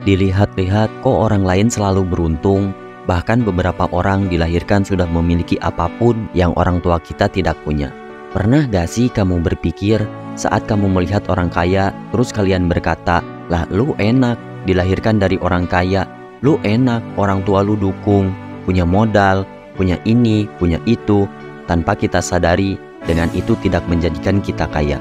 Dilihat-lihat kok orang lain selalu beruntung, bahkan beberapa orang dilahirkan sudah memiliki apapun yang orang tua kita tidak punya. Pernah gak sih kamu berpikir saat kamu melihat orang kaya, terus kalian berkata, "Lah lu enak, dilahirkan dari orang kaya, lu enak, orang tua lu dukung, punya modal, punya ini, punya itu," tanpa kita sadari dengan itu tidak menjadikan kita kaya.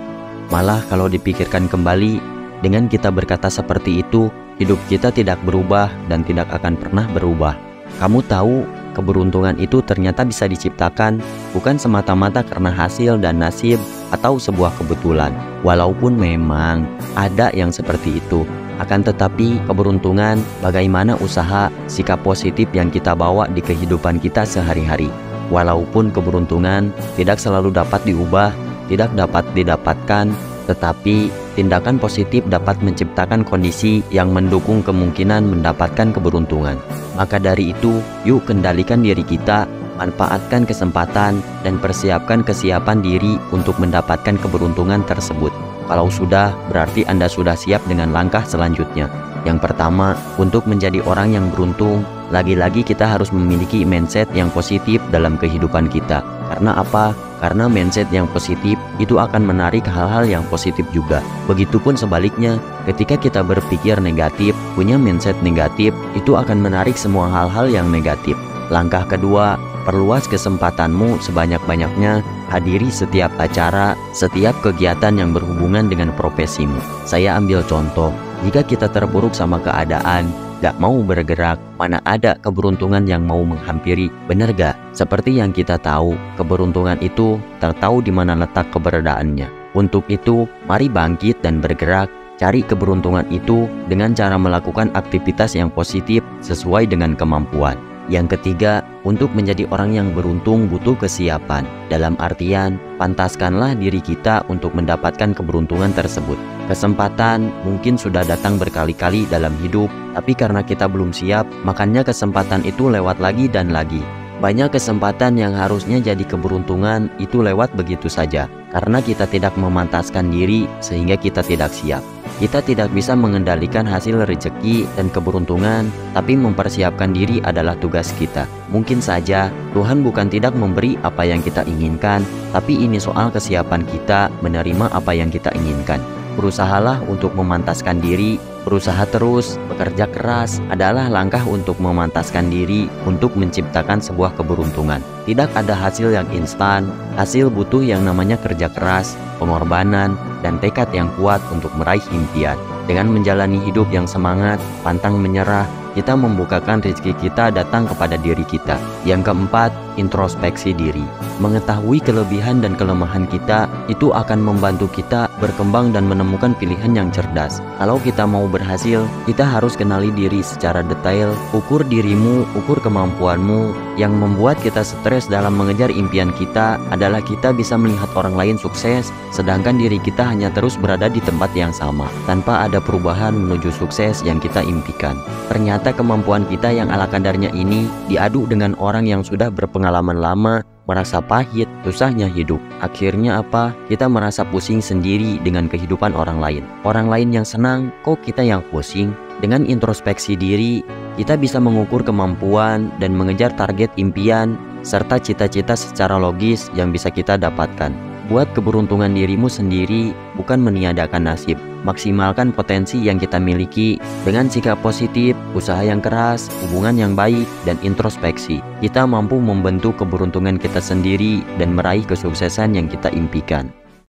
Malah kalau dipikirkan kembali, dengan kita berkata seperti itu, hidup kita tidak berubah dan tidak akan pernah berubah. Kamu tahu, keberuntungan itu ternyata bisa diciptakan bukan semata-mata karena hasil dan nasib atau sebuah kebetulan. Walaupun memang ada yang seperti itu, akan tetapi keberuntungan bagaimana usaha, sikap positif yang kita bawa di kehidupan kita sehari-hari. Walaupun keberuntungan tidak selalu dapat diubah, tidak dapat didapatkan, tetapi tindakan positif dapat menciptakan kondisi yang mendukung kemungkinan mendapatkan keberuntungan. Maka dari itu, yuk kendalikan diri kita, manfaatkan kesempatan, dan persiapkan kesiapan diri untuk mendapatkan keberuntungan tersebut. Kalau sudah, berarti Anda sudah siap dengan langkah selanjutnya. Yang pertama, untuk menjadi orang yang beruntung, lagi-lagi kita harus memiliki mindset yang positif dalam kehidupan kita. Karena apa? Karena mindset yang positif itu akan menarik hal-hal yang positif juga. Begitupun sebaliknya, ketika kita berpikir negatif, punya mindset negatif, itu akan menarik semua hal-hal yang negatif. Langkah kedua, perluas kesempatanmu sebanyak-banyaknya, hadiri setiap acara, setiap kegiatan yang berhubungan dengan profesimu. Saya ambil contoh, jika kita terpuruk sama keadaan, gak mau bergerak, mana ada keberuntungan yang mau menghampiri, bener gak? Seperti yang kita tahu, keberuntungan itu tak tahu di mana letak keberadaannya. Untuk itu, mari bangkit dan bergerak, cari keberuntungan itu dengan cara melakukan aktivitas yang positif sesuai dengan kemampuan. Yang ketiga, untuk menjadi orang yang beruntung butuh kesiapan. Dalam artian, pantaskanlah diri kita untuk mendapatkan keberuntungan tersebut. Kesempatan mungkin sudah datang berkali-kali dalam hidup, tapi karena kita belum siap, makanya kesempatan itu lewat lagi dan lagi. Banyak kesempatan yang harusnya jadi keberuntungan itu lewat begitu saja, karena kita tidak memantaskan diri sehingga kita tidak siap. Kita tidak bisa mengendalikan hasil rezeki dan keberuntungan, tapi mempersiapkan diri adalah tugas kita. Mungkin saja Tuhan bukan tidak memberi apa yang kita inginkan, tapi ini soal kesiapan kita menerima apa yang kita inginkan. Berusahalah untuk memantaskan diri, berusaha terus, bekerja keras adalah langkah untuk memantaskan diri untuk menciptakan sebuah keberuntungan. Tidak ada hasil yang instan, hasil butuh yang namanya kerja keras, pengorbanan, dan tekad yang kuat untuk meraih impian. Dengan menjalani hidup yang semangat, pantang menyerah, kita membukakan rezeki kita datang kepada diri kita. Yang keempat, introspeksi diri. Mengetahui kelebihan dan kelemahan kita itu akan membantu kita berkembang dan menemukan pilihan yang cerdas. Kalau kita mau berhasil, kita harus kenali diri secara detail, ukur dirimu, ukur kemampuanmu. Yang membuat kita stres dalam mengejar impian kita adalah kita bisa melihat orang lain sukses, sedangkan diri kita hanya terus berada di tempat yang sama, tanpa ada perubahan menuju sukses yang kita impikan. Ternyata kemampuan kita yang ala kadarnya ini diadu dengan orang yang sudah berpengalaman lama, merasa pahit, susahnya hidup. Akhirnya apa? Kita merasa pusing sendiri dengan kehidupan orang lain. Orang lain yang senang, kok kita yang pusing? Dengan introspeksi diri, kita bisa mengukur kemampuan dan mengejar target impian serta cita-cita secara logis yang bisa kita dapatkan. Buat keberuntungan dirimu sendiri, bukan meniadakan nasib. Maksimalkan potensi yang kita miliki dengan sikap positif, usaha yang keras, hubungan yang baik, dan introspeksi. Kita mampu membentuk keberuntungan kita sendiri dan meraih kesuksesan yang kita impikan.